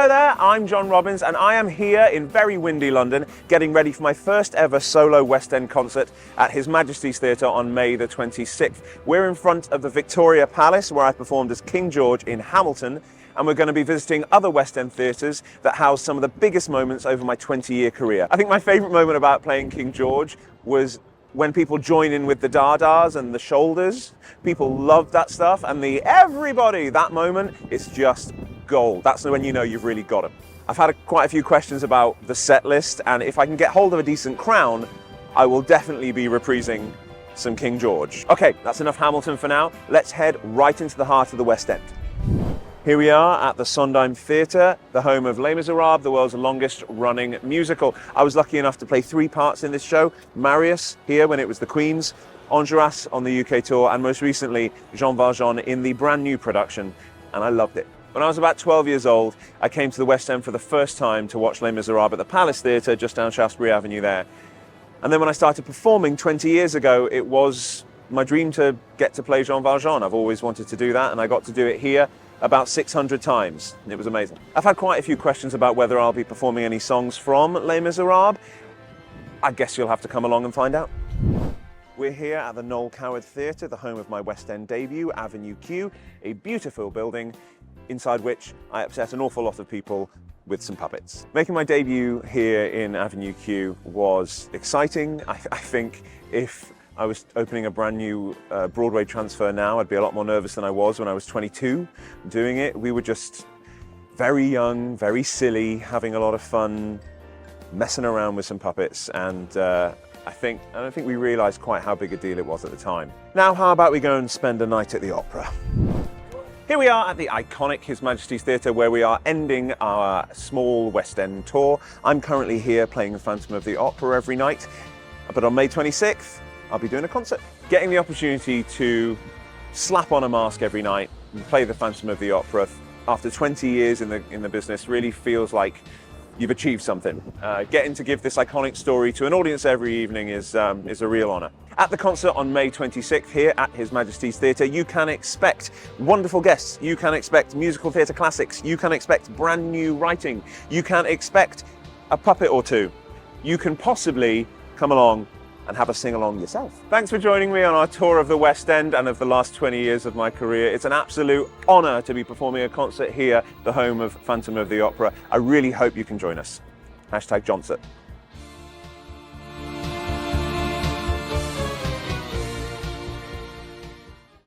Hello there, I'm Jon Robyns and I am here in very windy London getting ready for my first ever solo West End concert at His Majesty's Theatre on May the 26th. We're in front of the Victoria Palace where I performed as King George in Hamilton, and we're going to be visiting other West End theatres that house some of the biggest moments over my 20-year career. I think my favourite moment about playing King George was when people join in with the da-das and the shoulders. People love that stuff, and the everybody, that moment is just gold. That's when you know you've really got them. I've had quite a few questions about the set list, and if I can get hold of a decent crown, I will definitely be reprising some King George. Okay, that's enough Hamilton for now. Let's head right into the heart of the West End. Here we are at the Sondheim Theatre, the home of Les Miserables, the world's longest running musical. I was lucky enough to play 3 parts in this show. Marius here when it was the Queen's, Enjolras on the UK tour, and most recently Jean Valjean in the brand new production, and I loved it. When I was about 12 years old, I came to the West End for the first time to watch Les Miserables at the Palace Theatre just down Shaftesbury Avenue there. And then when I started performing 20 years ago, it was my dream to get to play Jean Valjean. I've always wanted to do that, and I got to do it here about 600 times. It was amazing. I've had quite a few questions about whether I'll be performing any songs from Les Miserables. I guess you'll have to come along and find out. We're here at the Noel Coward Theatre, the home of my West End debut, Avenue Q, a beautiful building inside which I upset an awful lot of people with some puppets. Making my debut here in Avenue Q was exciting. I think if I was opening a brand new Broadway transfer now, I'd be a lot more nervous than I was when I was 22 doing it. We were just very young, very silly, having a lot of fun, messing around with some puppets, and I don't think we realised quite how big a deal it was at the time. Now, how about we go and spend a night at the opera? Here we are at the iconic His Majesty's Theatre, where we are ending our small West End tour. I'm currently here playing the Phantom of the Opera every night, but on May 26th, I'll be doing a concert. Getting the opportunity to slap on a mask every night and play the Phantom of the Opera after 20 years in the business really feels like you've achieved something. Getting to give this iconic story to an audience every evening is a real honour. At the concert on May 26th here at His Majesty's Theatre, you can expect wonderful guests, you can expect musical theatre classics, you can expect brand new writing, you can expect a puppet or two. You can possibly come along and have a sing-along yourself. Thanks for joining me on our tour of the West End and of the last 20 years of my career. It's an absolute honour to be performing a concert here, the home of Phantom of the Opera. I really hope you can join us. #Johnset.